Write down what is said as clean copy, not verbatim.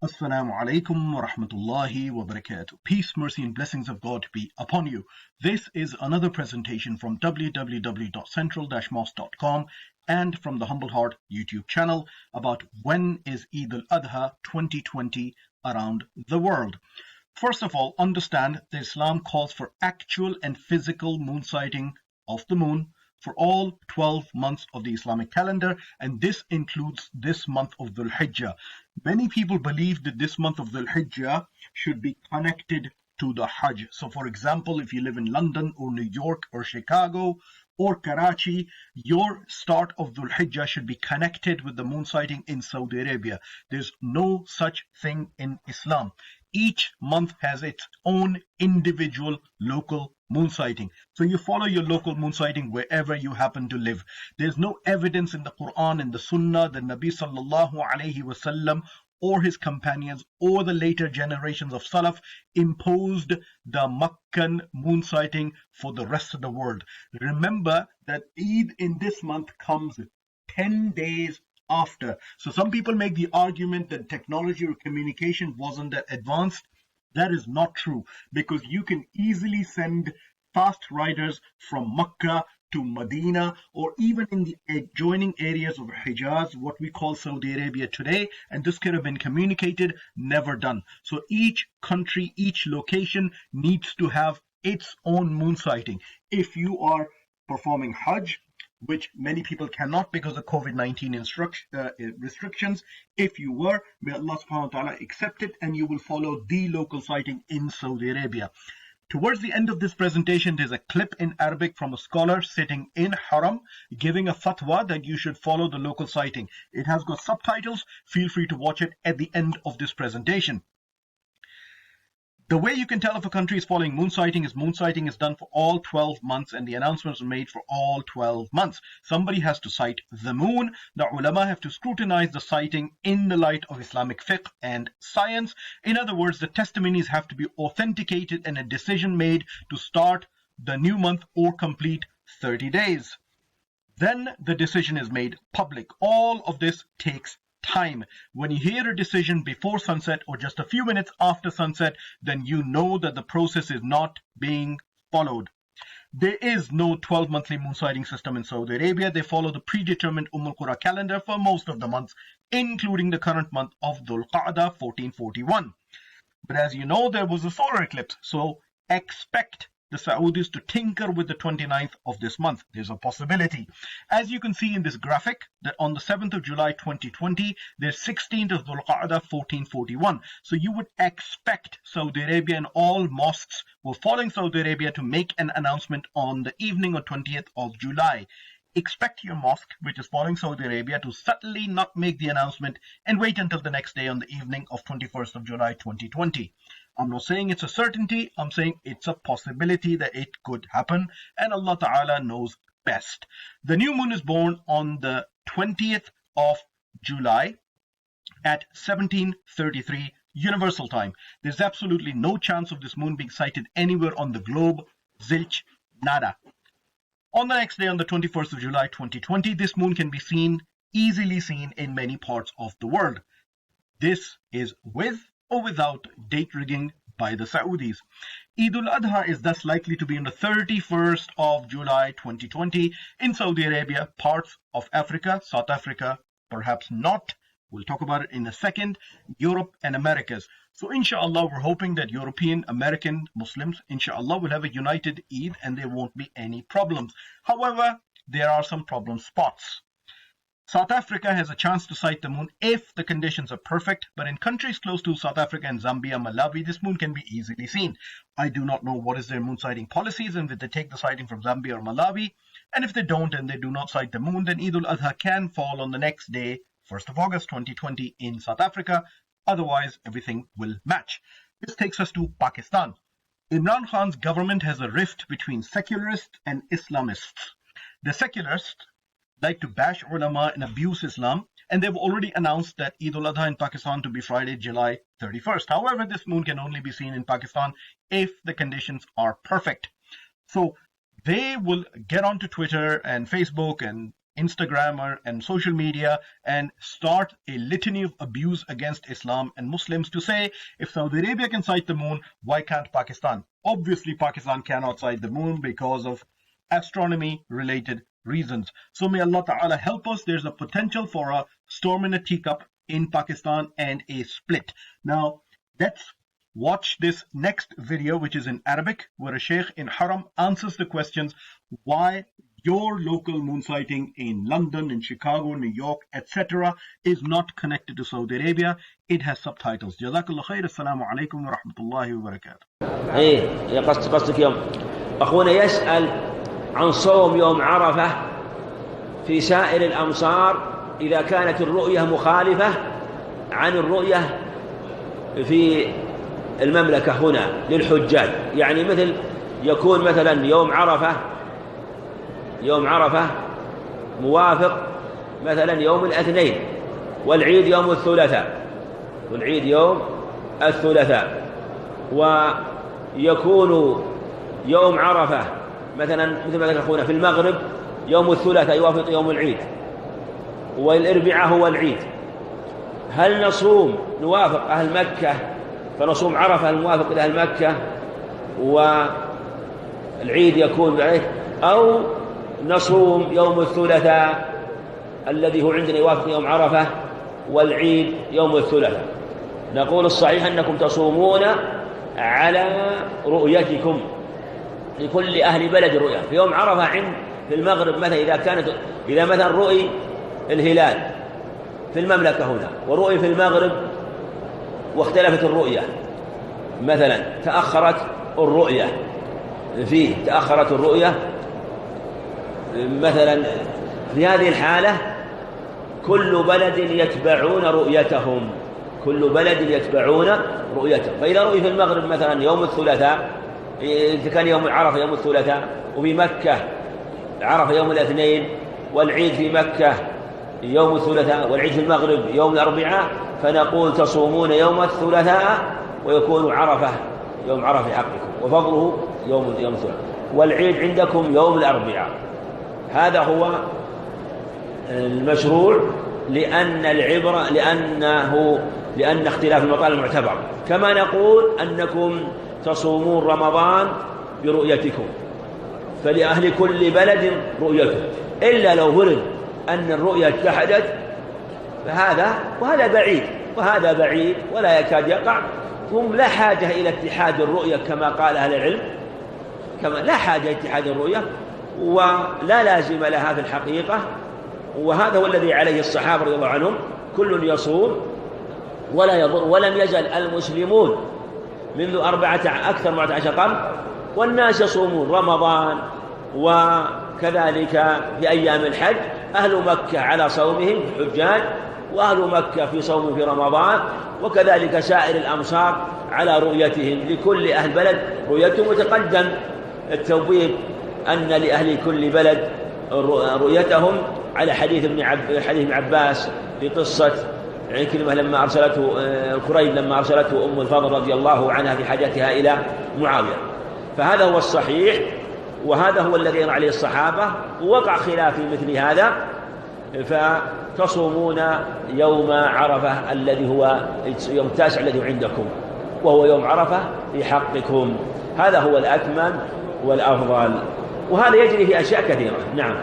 Assalamu alaikum wa rahmatullahi wa barakatuh. Peace, mercy, and blessings of God be upon you. This is another presentation from www.central-mosque.com and from the Humble Heart YouTube channel about when is Eid-Al-Adha 2020 around the world. First of all, understand that Islam calls for actual and physical moon sighting of the moon for all 12 months of the Islamic calendar, and this includes this month of Dhul Hijjah. Many people believe that this month of Dhul Hijjah should be connected to the Hajj. So, for example, if you live in London or New York or Chicago or Karachi, your start of Dhul Hijjah should be connected with the moon sighting in Saudi Arabia. There's no such thing in Islam. Each month has its own individual local moon sighting. So you follow your local moon sighting wherever you happen to live. There's no evidence in the Quran and the Sunnah that Nabi sallallahu alayhi wasallam or his companions or the later generations of Salaf imposed the Meccan moon sighting for the rest of the world. Remember that Eid in this month comes 10 days after. So some people make the argument that technology or communication wasn't that advanced. That is not true, because you can easily send fast riders from Mecca to Medina or even in the adjoining areas of Hijaz, what we call Saudi Arabia today, and this could have been communicated, never done. So each country, each location needs to have its own moon sighting. If you are performing Hajj, which many people cannot because of COVID-19 restrictions. If you were, may Allah subhanahu wa ta'ala accept it and you will follow the local sighting in Saudi Arabia. Towards the end of this presentation, there's a clip in Arabic from a scholar sitting in Haram giving a fatwa that you should follow the local sighting. It has got subtitles. Feel free to watch it at the end of this presentation. The way you can tell if a country is following moon sighting is done for all 12 months and the announcements are made for all 12 months. Somebody has to sight the moon. The ulama have to scrutinize the sighting in the light of Islamic fiqh and science. In other words, the testimonies have to be authenticated and a decision made to start the new month or complete 30 days. Then the decision is made public. All of this takes time. When you hear a decision before sunset or just a few minutes after sunset, then you know that the process is not being followed. There is no 12 monthly moon sighting system in Saudi Arabia. They follow the predetermined Qura calendar for most of the months, including the current month of Dhul Qa'dah 1441. But as you know, there was a solar eclipse, so expect the Saudis to tinker with the 29th of this month. There's a possibility. As you can see in this graphic, that on the 7th of July 2020, there's 16th of Dhul Qa'dah 1441. So you would expect Saudi Arabia and all mosques were following Saudi Arabia to make an announcement on the evening of 20th of July. Expect your mosque, which is following Saudi Arabia, to subtly not make the announcement and wait until the next day on the evening of 21st of July 2020. I'm not saying it's a certainty, I'm saying it's a possibility that it could happen, and Allah Ta'ala knows best. The new moon is born on the 20th of July at 1733 Universal Time. There's absolutely no chance of this moon being sighted anywhere on the globe. Zilch, nada. On the next day, on the 21st of July 2020, this moon can be easily seen in many parts of the world. This is with or without date rigging by the Saudis. Eidul-Adha is thus likely to be on the 31st of July 2020 in Saudi Arabia, parts of Africa, South Africa, perhaps not. We'll talk about it in a second. Europe and Americas. So inshallah, we're hoping that European, American Muslims, inshallah, will have a united Eid and there won't be any problems. However, there are some problem spots. South Africa has a chance to sight the moon if the conditions are perfect, but in countries close to South Africa and Zambia, Malawi, this moon can be easily seen. I do not know what is their moon sighting policies and if they take the sighting from Zambia or Malawi, and if they don't and they do not sight the moon, then Eidul-Adha can fall on the next day, 1st of August 2020 in South Africa. Otherwise, everything will match. This takes us to Pakistan. Imran Khan's government has a rift between secularists and Islamists. The secularists like to bash ulama and abuse Islam, and they've already announced that Eid-ul-Adha in Pakistan to be Friday, July 31st. However, this moon can only be seen in Pakistan if the conditions are perfect. So they will get onto Twitter and Facebook and Instagram and social media and start a litany of abuse against Islam and Muslims to say, if Saudi Arabia can sight the moon, why can't Pakistan? Obviously, Pakistan cannot sight the moon because of astronomy-related reasons. So may Allah Ta'ala help us. There's a potential for a storm in a teacup in Pakistan and a split. Now, let's watch this next video, which is in Arabic, where a sheikh in Haram answers the questions why your local moon sighting in London, in Chicago, New York, etc. is not connected to Saudi Arabia. It has subtitles. Jazakallah khair. Assalamu alaikum wa rahmatullahi wa barakatuh. قصدك يوم أخونا يسأل عن صوم يوم عرفة في سائر الأمصار إذا كانت الرؤية مخالفة عن الرؤية في المملكة هنا للحجاج. يعني مثل يكون مثلا يوم عرفة موافق مثلا يوم الاثنين والعيد يوم الثلاثاء ويكون يوم عرفة مثلا مثل ما ذكر أخونا في المغرب يوم الثلاثاء يوافق يوم العيد والأربعاء هو العيد. هل نوافق أهل مكة فنصوم عرفة الموافق لأهل مكة والعيد يكون بعيد، أو نصوم يوم الثلاثاء الذي هو عندنا يوافق يوم عرفة والعيد يوم الثلاثاء؟ نقول الصحيح أنكم تصومون على رؤيتكم لكل أهل بلد رؤية. في يوم عرفة في المغرب مثلا إذا مثلا رؤي الهلال في المملكة هنا ورؤي في المغرب واختلفت الرؤية، مثلا تأخرت الرؤية مثلا، في هذه الحالة كل بلد يتبعون رؤيتهم. فإذا رؤي في المغرب مثلا يوم الثلاثاء، إذا كان يوم عرفة يوم الثلاثاء وفي مكة عرفة يوم الاثنين والعيد في مكة يوم الثلاثاء والعيد في المغرب يوم الأربعاء، فنقول تصومون يوم الثلاثاء ويكون يوم عرفة في حقكم وفضله يوم الثلاثاء، والعيد عندكم يوم الأربعاء. هذا هو المشروع، لأن اختلاف المطالب معتبر. كما نقول أنكم تصومون رمضان برؤيتكم، فلأهل كل بلد رؤيته، إلا لو فرض أن الرؤية اتحدت وهذا بعيد ولا يكاد يقع. هم لا حاجة إلى اتحاد الرؤية كما قال أهل العلم، لا حاجة إلى اتحاد الرؤية ولا لازم لها في الحقيقة. وهذا هو الذي عليه الصحابة رضي الله عنهم، كل يصوم ولا يضر. ولم يزل المسلمون منذ أكثر من 14 قرن والناس يصومون رمضان، وكذلك في أيام الحج أهل مكة على صومهم حجاج، وأهل مكة في صوم في رمضان، وكذلك سائر الأمصار على رؤيتهم، لكل أهل بلد رؤيتهم. وتقدم التوبيخ أن لأهل كل بلد رؤيتهم على حديث ابن عباس في قصة عكرمة لما أرسلته كريب لما أرسلته أم الفضل رضي الله عنها في حاجتها إلى معاوية. فهذا هو الصحيح، وهذا هو الذي يرى عليه الصحابة. ووقع خلاف في مثل هذا، فتصومون يوم عرفة الذي هو يوم التاسع الذي عندكم، وهو يوم عرفة في حقكم. هذا هو الأكمل والأفضل، وهذا يجري في أشياء كثيرة. نعم.